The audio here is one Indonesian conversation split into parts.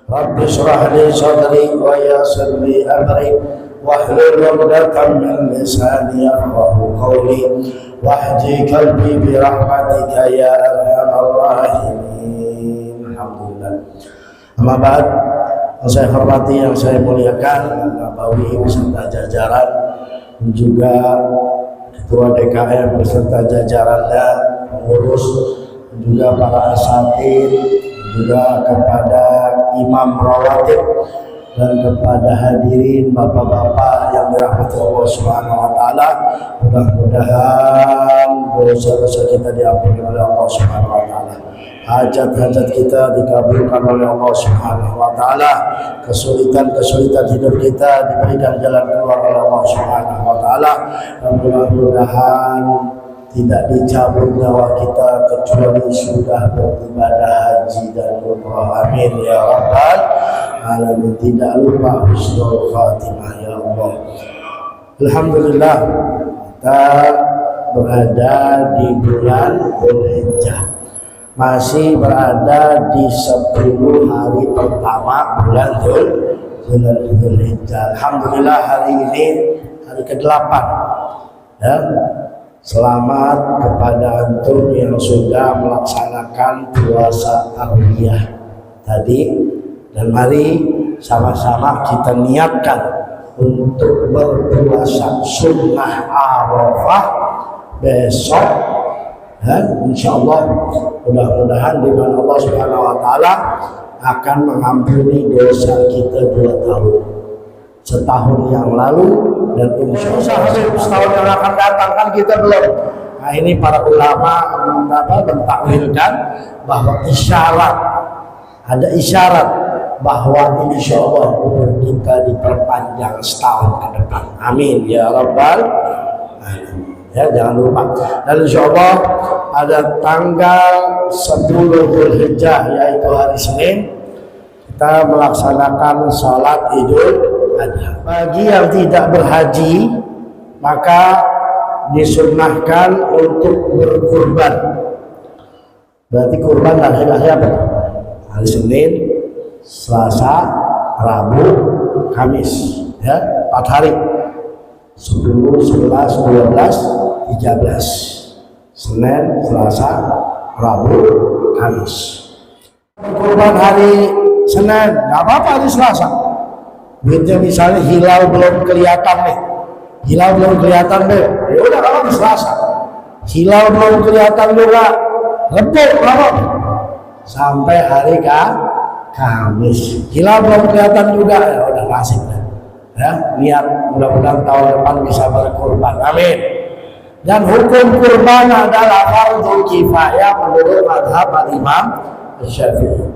Rabbi shrah li sadri wa yassir li amri wahlul 'uqdatam min lisani yafqahu qawli wahdi qalbi bi rahmatika ya arhamar rahimin. Alhamdulillah. Amma ba'd, yang saya hormati, yang saya muliakan Nabawi beserta jajaran dan juga Ketua DKM beserta jajarannya, pengurus, dan juga para asatid, juga kepada imam rawatib dan kepada hadirin bapak-bapak yang dirahmati Allah Subhanahu wa taala. Mudah-mudahan dosa-dosa kita diampuni oleh Allah Subhanahu wa taala. Hajat-hajat kita dikabulkan oleh Allah Subhanahu wa taala. Kesulitan-kesulitan hidup kita diberikan jalan keluar oleh Allah Subhanahu wa taala. Dan mudah-mudahan tidak dicabut nyawa kita kecuali sudah beribadah haji dan umrah. Amin ya rabbal alamin. Tidak lupa husnul khatimah ya Allah. Alhamdulillah, kita berada di bulan Dzulhijjah, masih berada di 10 hari pertama bulan Dzulhijjah. Alhamdulillah, hari ini hari ke-8 ya. Selamat kepada antum yang sudah melaksanakan puasa Tarwiyah tadi, dan mari sama-sama kita niatkan untuk berpuasa sunnah Arafah besok. Insyaallah, mudah-mudahan di mana Allah Subhanahu wa taala akan mengampuni dosa kita 2 tahun, setahun yang lalu, dan insya Allah setahun yang akan datang kan kita belum. Nah, ini para ulama mentakwilkan bahwa ada isyarat bahwa insya Allah umur kita diperpanjang setahun ke depan. Amin ya rabbal alamin. Ya, jangan lupa. Dan insya Allah ada tanggal 10 Dzulhijjah, yaitu hari Senin, kita melaksanakan salat Idul Adha. Bagi yang tidak berhaji, maka disunnahkan untuk berkurban. Berarti kurban hari apa? Hari Senin, Selasa, Rabu, Kamis, ya, 4 hari. 10, 11, 12, 13. Senin, Selasa, Rabu, Kamis. Kurban hari Senin, nggak apa-apa hari Selasa. Duitnya misalnya hilal belum kelihatan nih, hilal belum kelihatan deh, ya udah kalau di Selasa. Hilal belum kelihatan juga, rebut berapa? Sampai hari Kamis. Hilal belum kelihatan juga, ya udah nasib deh. Ya, lihat, mudah-mudahan tahun depan bisa berkurban. Amin. Dan hukum kurban adalah fardhu kifayah menurut mazhab Imam Syafi'i.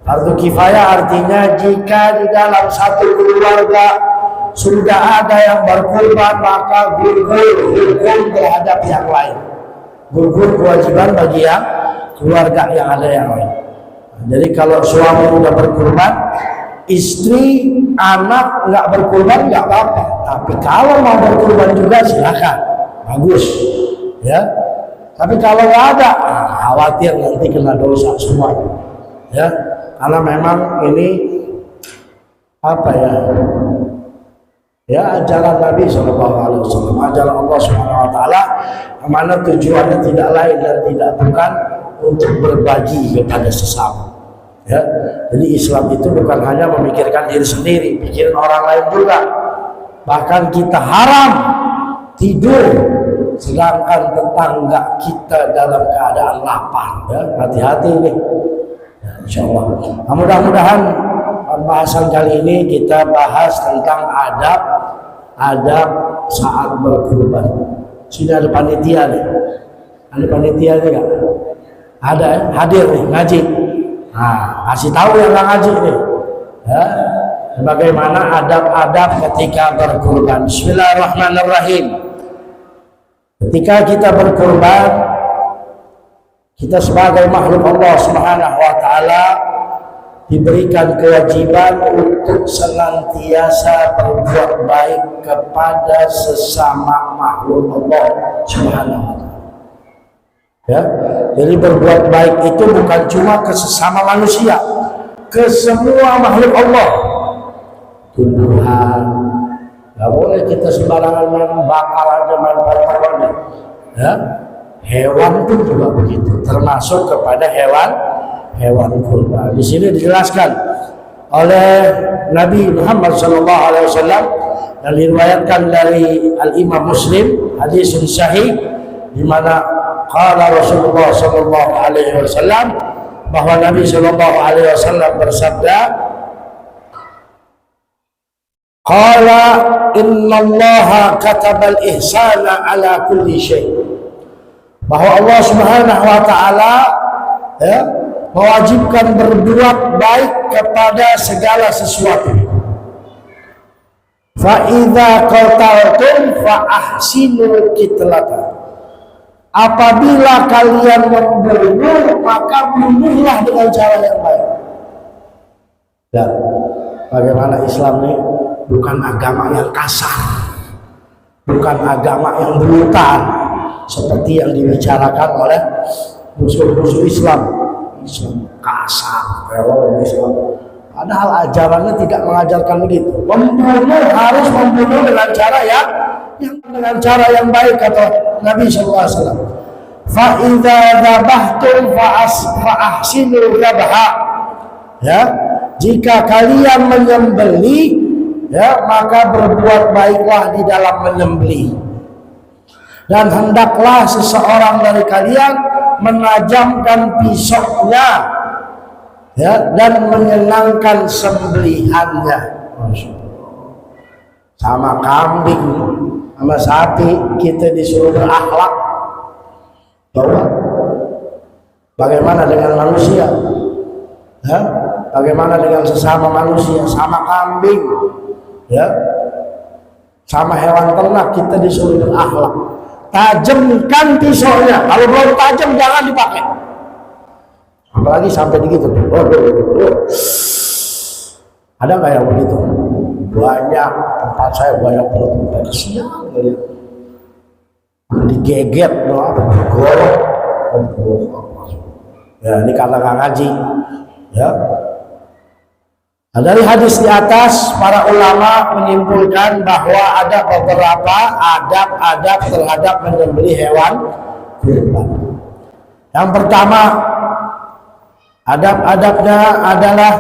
Fardhu kifayah artinya jika di dalam satu keluarga sudah ada yang berkurban, maka gugur hukum terhadap yang lain. Gugur kewajiban bagi yang keluarga yang ada yang lain. Jadi kalau suami sudah berkurban, istri, anak nggak berkurban nggak apa-apa. Tapi kalau mau berkurban juga silakan, bagus, ya. Tapi kalau nggak ada, khawatir nanti kena dosa semua, ya. Karena memang ini apa ya ajaran Nabi SAW, ajaran Allah Subhanahu wa taala, mana tujuannya tidak lain dan tidak bukan untuk berbagi kepada sesama. Ya, jadi Islam itu bukan hanya memikirkan diri sendiri, pikirin orang lain juga. Bahkan kita haram tidur sedangkan tetangga kita dalam keadaan lapar. Ya, hati-hati nih. Ya, insya Allah. Nah, mudah-mudahan pembahasan kali ini kita bahas tentang adab saat berkurban. Sini ada panitia nih. Ada panitia nih nggak? Ada, hadir nih ngaji. Nah, kasih tahu yang nggak ngaji nih, ya, bagaimana adab-adab ketika berkurban. Bismillahirrahmanirrahim. Ketika kita berkurban, kita sebagai makhluk Allah Subhanahu wa taala diberikan kewajiban untuk senantiasa berbuat baik kepada sesama makhluk Allah Subhanahu wa taala. Ya, jadi berbuat baik itu bukan cuma ke sesama manusia, ke semua makhluk Allah, tumbuhan. Nggak boleh kita sembarangan main bakar aja, main bakar aja. Ya, hewan pun juga begitu, termasuk kepada hewan kurban. Di sini dijelaskan oleh Nabi Muhammad SAW dan diriwayatkan dari Al-Imam Muslim, hadis sahih, di mana qala Rasulullah SAW, bahwa Nabi SAW bersabda, qala innallaha katabal ihsana ala kulli syai', bahwa Allah Subhanahu wa taala mewajibkan berbuat baik kepada segala sesuatu. Fa idza qataltum fa ahsinu qitlata, apabila kalian membunuh maka bunuhlah dengan cara yang baik. Dan bagaimana Islam ini bukan agama yang kasar, bukan agama yang brutal seperti yang dibicarakan oleh musuh-musuh Islam. Islam kasar, teror Islam. Padahal ajarannya tidak mengajarkan begitu. Membunuh harus membunuh dengan cara yang baik, kata Nabi SAW. Fa idza dzabhtum fa ahsinu dzabha. Ya, jika kalian menyembelih, ya, maka berbuat baiklah di dalam menyembelih. Dan hendaklah seseorang dari kalian menajamkan pisaunya, ya, dan menyenangkan sembelihannya. Sama kambing, sama sapi kita disuruh berakhlak. Bahwa bagaimana dengan manusia? Ya? Bagaimana dengan sesama manusia? Sama kambing, ya, sama hewan ternak kita disuruh berakhlak. Tajamkan pisaunya, kalau belum tajam jangan dipakai. Apalagi sampai begitu. Ada nggak yang begitu? Banyak, tempat saya banyak banget. Kesian kali. Digeget, digorok. Ya, ini kata nggak ngaji. Ya. Nah, dari hadis di atas, para ulama menyimpulkan bahwa ada beberapa adab-adab terhadap menyembelih hewan kurban. Yang pertama, adab-adabnya adalah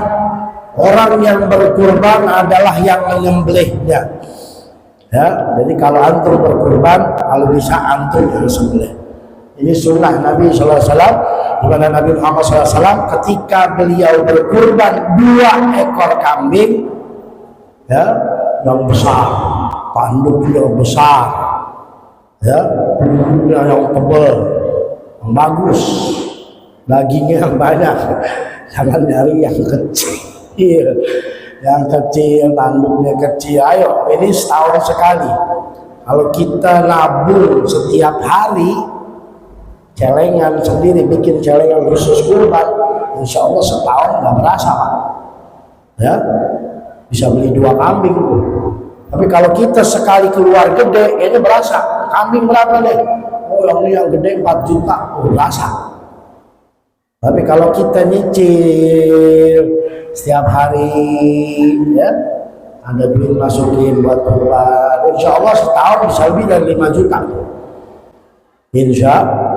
orang yang berkurban adalah yang menyembelihnya. Ya, jadi kalau antum berkurban, kalau bisa antum yang sembelih. Ini sunnah Nabi SAW, di mana Nabi Muhammad SAW ketika beliau berkurban 2 ekor kambing, ya, yang besar, tanduknya besar, ya, bulunya yang tebal, yang bagus, dagingnya yang banyak. Jangan nyari yang kecil, tanduknya kecil. Ayo, ini setahun sekali. Kalau kita nabung setiap hari, celengan sendiri, bikin celengan khusus kurban, insya Allah setahun nggak berasa, Pak. Ya, bisa beli 2 kambing tuh. Tapi kalau kita sekali keluar gede, kayaknya berasa. Kambing berapa deh? Oh, ini yang gede 4 juta, oh, berasa. Tapi kalau kita nyicil setiap hari, ya, ada duit masukin buat kurban, insya Allah setahun bisa lebih dari 5 juta. Insya Allah.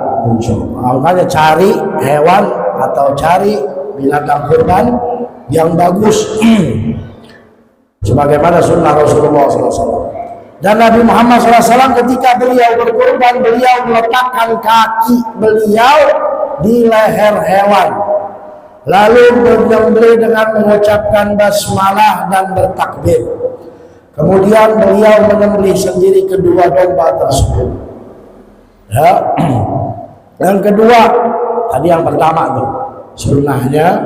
Makanya cari hewan atau cari binatang kurban yang bagus, sebagaimana sunnah Rasulullah SAW. Dan Nabi Muhammad SAW ketika beliau berkurban, beliau meletakkan kaki beliau di leher hewan, lalu menyembelih dengan mengucapkan basmalah dan bertakbir. Kemudian beliau menyembelih sendiri kedua domba tersebut. Ya. Yang kedua, tadi yang pertama tuh sunnahnya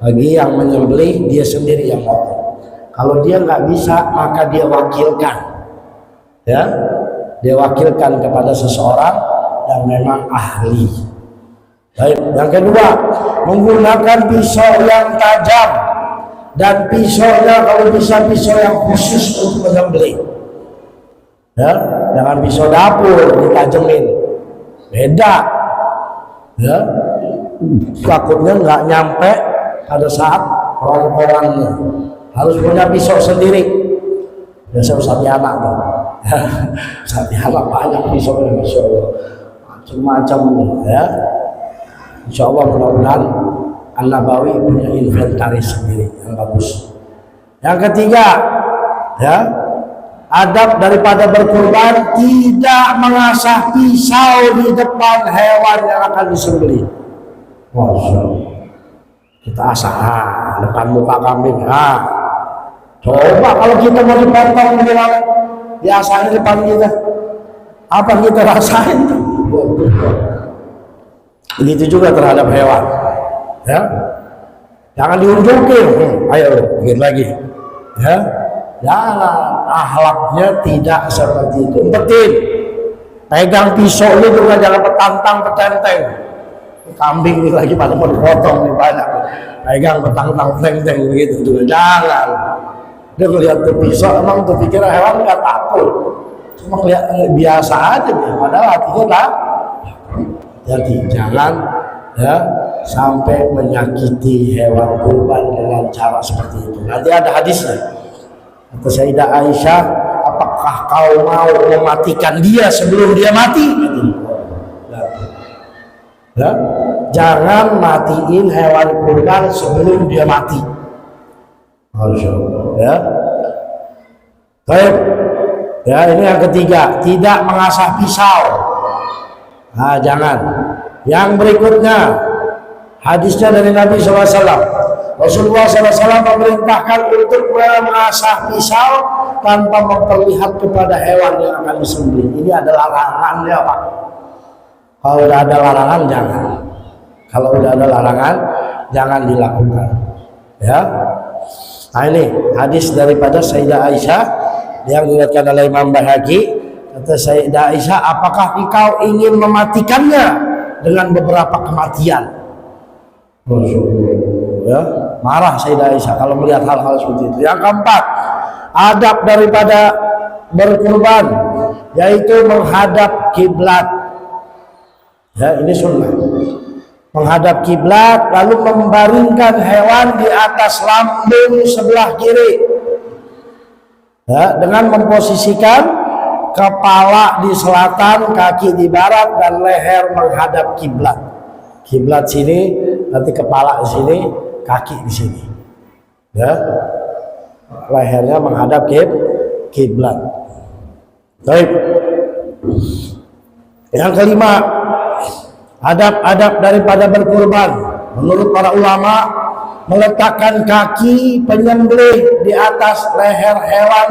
bagi yang menyembelih dia sendiri yang potong. Kalau dia nggak bisa, maka dia wakilkan, ya, dia wakilkan kepada seseorang yang memang ahli. Baik, yang kedua, menggunakan pisau yang tajam, dan pisaunya kalau bisa pisau yang khusus untuk menyembelih. Ya, jangan pisau dapur ditajemin. Beda, ya, takutnya nggak nyampe pada saat kerongkongannya, harus punya pisau sendiri. Biasa Ustaz anak tuh. Ustaz anak banyak pisaunya, Masya Allah, macam-macam ya. Insya Allah mudah-mudahan An-Nabawi punya inventaris sendiri yang bagus. Yang ketiga, ya, adab daripada berkurban, tidak mengasah pisau di depan hewan yang akan disembelih. Masya Allah. Kita asah depan muka kambing. Coba kalau kita mau dipotong gimana? Diasahin depan kita. Apa kita rasain? Begitu juga terhadap hewan. Ya, jangan diunjukin. Ayo bikin lagi. Ya, jangan, akhlaknya tidak seperti itu. Umpetin, pegang pisau ini juga jangan petantang petenteng. Kambing ini lagi pada mau dipotong nih banyak. Pegang petantang petenteng begitu juga jangan. Dia melihat tuh pisau, emang tuh pikir hewan nggak takut, cuma lihat biasa aja dia. Padahal hatinya tak. Jadi jangan ya sampai menyakiti hewan kurban dengan cara seperti itu. Nanti ada hadisnya. Kata Sayyidah Aisyah, apakah kau mau mematikan dia sebelum dia mati? Ya, jangan matiin hewan kurban sebelum dia mati. Masya Allah, ya. Baik, ya ini yang ketiga, tidak mengasah pisau. Nah, jangan. Yang berikutnya, hadisnya dari Nabi SAW. Rasulullah SAW memerintahkan untuk mengasah pisau tanpa memperlihat kepada hewan yang akan disembelih. Ini adalah larangan ya Pak. Kalau udah ada larangan jangan. Kalau udah ada larangan jangan dilakukan. Ya. Nah ini hadis daripada Sayyidah Aisyah yang diriwayatkan oleh Imam Baihaqi. Kata Sayyidah Aisyah, apakah engkau ingin mematikannya dengan beberapa kematian? Ya, marah Sayyidah Aisyah kalau melihat hal-hal seperti itu. Yang keempat, adab daripada berkurban yaitu menghadap kiblat. Ya, ini sunnah. Menghadap kiblat lalu membaringkan hewan di atas lambung sebelah kiri. Ya, dengan memposisikan kepala di selatan, kaki di barat, dan leher menghadap kiblat. Kiblat sini, nanti kepala di sini, kaki di sini. Ya, lehernya menghadap kiblat. Baik. Yang kelima, adab-adab daripada berkurban. Menurut para ulama, meletakkan kaki penyembelih di atas leher hewan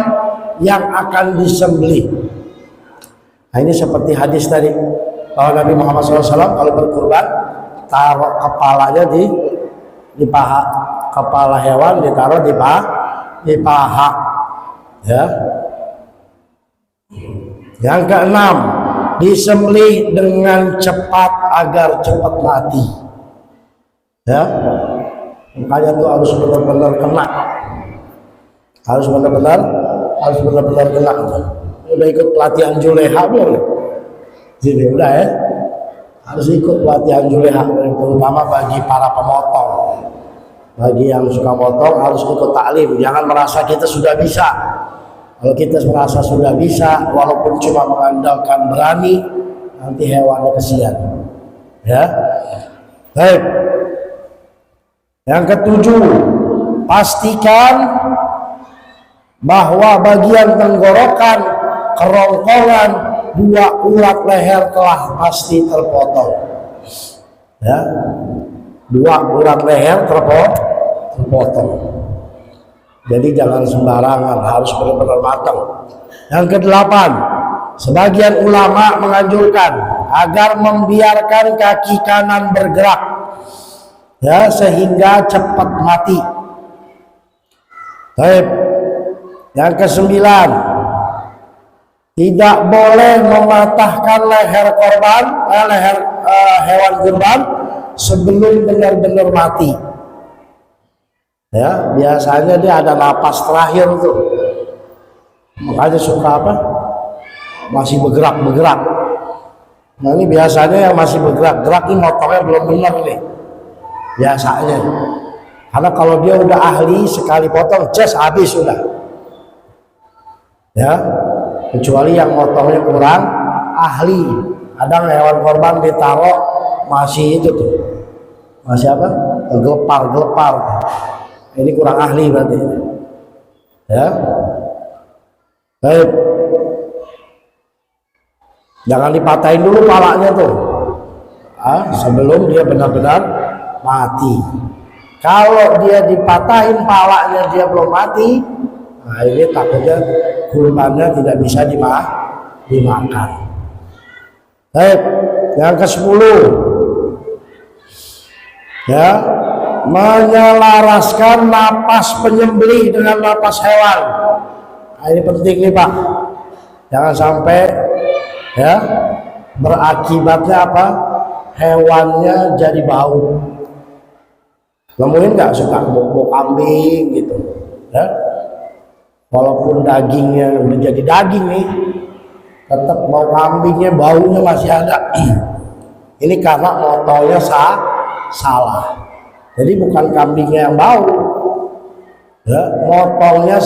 yang akan disembelih. Nah, ini seperti hadis tadi bahwa Nabi Muhammad SAW kalau berkurban taruh kepalanya di paha, kepala hewan ditaruh di paha. Ya. Yang keenam, disembelih dengan cepat agar cepat mati. Ya, makanya tuh harus benar-benar kena, harus benar-benar kena. Udah ikut pelatihan Juleha belum? Jadi udah ya, harus ikut pelatihan Juleha, terutama bagi para pemotong. Bagi yang suka motong harus ikut taklim. Jangan merasa kita sudah bisa. Kalau kita merasa sudah bisa, walaupun cuma mengandalkan berani, nanti hewannya kesian. Ya, baik. Yang ketujuh, pastikan bahwa bagian tenggorokan, kerongkongan, dua urat leher telah pasti terpotong. Ya, dua urat leher terpotong. Jadi jangan sembarangan, harus benar-benar matang. Yang kedelapan, sebagian ulama menganjurkan agar membiarkan kaki kanan bergerak, ya, sehingga cepat mati. Baik. Yang kesembilan, tidak boleh mematahkan leher korban, leher hewan kurban sebelum benar-benar mati. Ya, biasanya dia ada napas terakhir tuh, makanya suka apa? Masih bergerak. Nah ini biasanya yang masih bergerak ini motongnya belum benar nih. Biasanya Karena kalau dia udah ahli sekali potong, just habis sudah. Ya, kecuali yang motongnya kurang ahli. Kadang hewan korban ditaruh masih itu tuh, masih apa? Gelepar. Ini kurang ahli berarti. Ya, baik. Jangan dipatahin dulu palanya tuh, sebelum dia benar-benar mati. Kalau dia dipatahin palanya dia belum mati, nah ini takutnya kurbannya tidak bisa dimakan. Baik, yang ke-10, ya, menyelaraskan napas penyembelih dengan napas hewan. Nah, ini penting nih Pak, jangan sampai ya berakibatnya apa? Hewannya jadi bau. Nemuin nggak suka bau kambing gitu, ya? Walaupun dagingnya udah jadi daging nih, tetap bau kambingnya, baunya masih ada. Ini karena motongnya salah. Jadi bukan kambingnya yang bau, ya, motongnya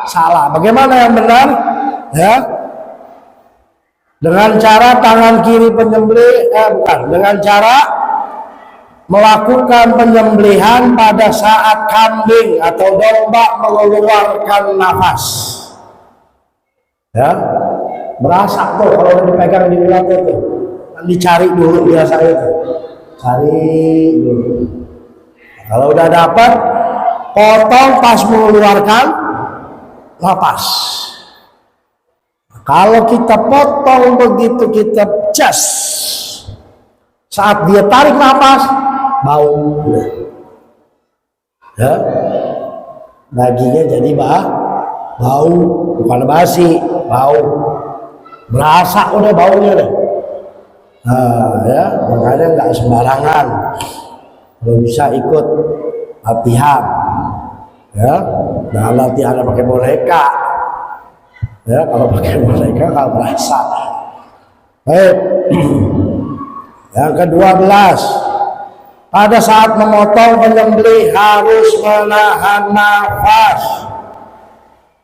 salah. Bagaimana yang benar? Ya, dengan cara tangan kiri penyembelih, dengan cara melakukan penyembelihan pada saat kambing atau domba mengeluarkan nafas. Ya, berasa tuh kalau dipegang di ulat itu, dicari dulu biasanya itu, cari dulu. Kalau udah dapat, potong pas mengeluarkan nafas. Kalau kita potong begitu kita cas, saat dia tarik nafas, bau, ya, dagingnya jadi bau, bukan basi, bau, berasa udah baunya deh. Nah, ya, makanya nggak sembarangan. Kalau bisa ikut latihan, ya, nah latihan pakai boneka, ya, kalau pakai boneka nggak berasa. Baik. Yang ke-12, pada saat memotong penyembelih harus menahan nafas.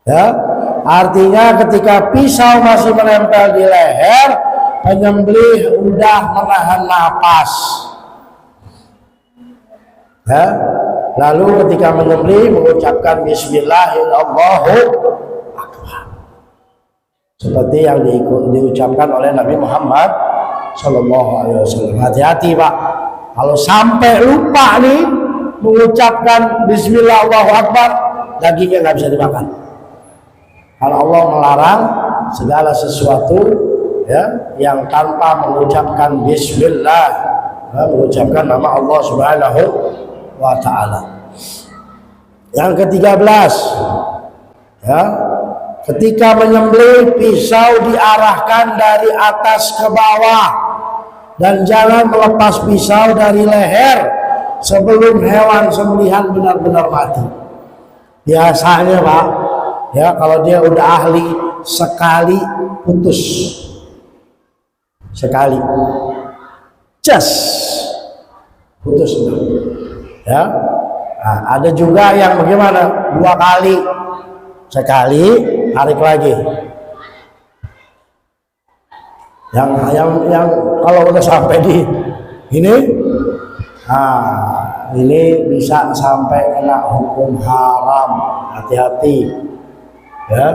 Ya, artinya ketika pisau masih menempel di leher, penyembelih udah menahan nafas. Ya, lalu ketika menyembelih mengucapkan Bismillahirrahmanirrahim, seperti yang diucapkan oleh Nabi Muhammad Sallallahu Alaihi Wasallam. Hati-hati Pak, kalau sampai lupa nih mengucapkan Bismillah Allahu Akbar, dagingnya nggak bisa dimakan. Kalau Allah melarang segala sesuatu, ya, yang tanpa mengucapkan Bismillah, ya, mengucapkan nama Allah Subhanahu wa Ta'ala. Yang ke-13, ya, ketika menyembelih pisau diarahkan dari atas ke bawah dan jangan melepas pisau dari leher sebelum hewan sembelihan benar-benar mati. Biasanya Pak, ya, kalau dia udah ahli sekali putus, sekali cas putus, ya. Nah, ada juga yang bagaimana, 2 kali, sekali tarik lagi. Yang kalau udah sampai di ini, nah, ini bisa sampai kena hukum haram. Hati-hati, ya.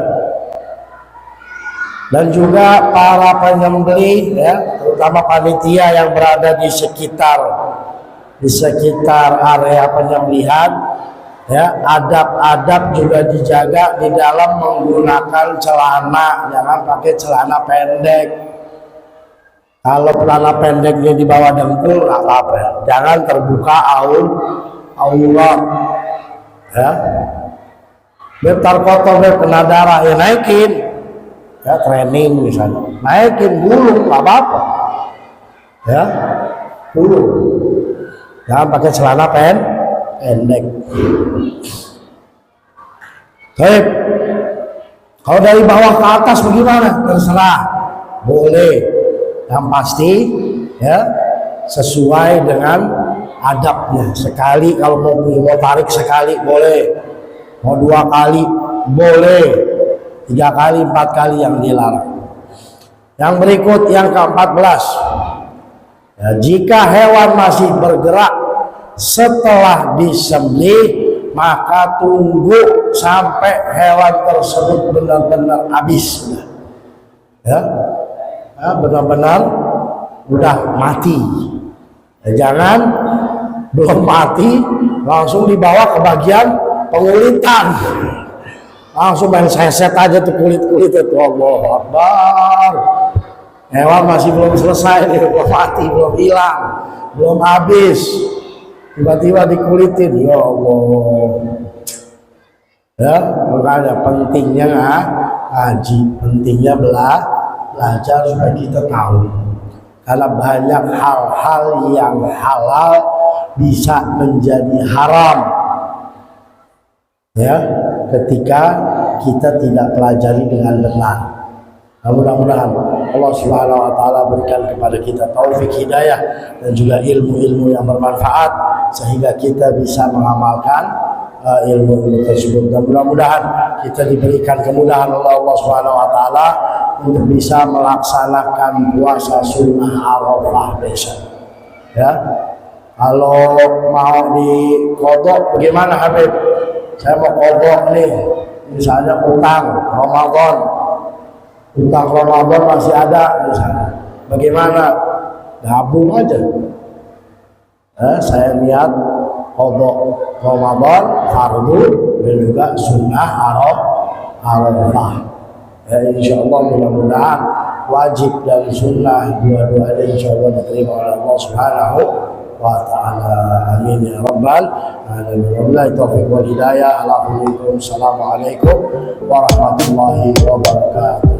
Dan juga para penyembelih, ya, terutama panitia yang berada di sekitar area penyembelihan, ya, adab-adab juga dijaga di dalam menggunakan celana. Jangan pakai celana pendek. Kalau celana pendeknya di bawah dengkul nggak apa-apa. Jangan terbuka aurat, ya. Bentar kotor, kena darah, ya naikin, ya, training misalnya, naikin, gulung nggak apa-apa, ya, gulung. Jangan pakai celana pendek. Baik, kalau dari bawah ke atas bagaimana? Terserah, boleh. Yang pasti, ya, sesuai dengan adabnya. Sekali kalau mau tarik sekali boleh, mau 2 kali boleh, 3 kali 4 kali yang dilarang. Yang berikut yang ke-14, ya, jika hewan masih bergerak setelah disembelih, maka tunggu sampai hewan tersebut benar-benar habis, ya, benar-benar udah mati. Ya, jangan belum mati langsung dibawa ke bagian pengulitan, langsung main seset aja tuh kulit-kulit itu. Allahu Akbar. Hewan masih belum selesai, belum mati, belum hilang, belum habis, tiba-tiba dikulitin. Ya Allah. Ya, makanya pentingnya ngaji, pentingnya belajar supaya kita tahu. Karena banyak hal-hal yang halal bisa menjadi haram, ya, ketika kita tidak pelajari dengan benar. Mudah-mudahan Allah Subhanahu wa taala berikan kepada kita taufik hidayah dan juga ilmu-ilmu yang bermanfaat sehingga kita bisa mengamalkan ilmu tersebut. Dan mudah-mudahan kita diberikan kemudahan oleh Allah Subhanahu wa taala untuk bisa melaksanakan puasa sunnah Arafah besok. Ya. Kalau mau dikodok bagaimana Habib? Saya mau kodok nih, misalnya utang Ramadan masih ada misalnya. Bagaimana? Gabung aja. Saya niat kodok Ramadan fardu dan juga sunnah Arafah. Ya, insya Allah mudah-mudahan wajib dan sunnah dua-duanya insya Allah diterima oleh Allah Subhanahu wa ta'ala. Amin ya rabbal alamin. Wabillahi taufiq wal hidayah. Assalamualaikum warahmatullahi wabarakatuh.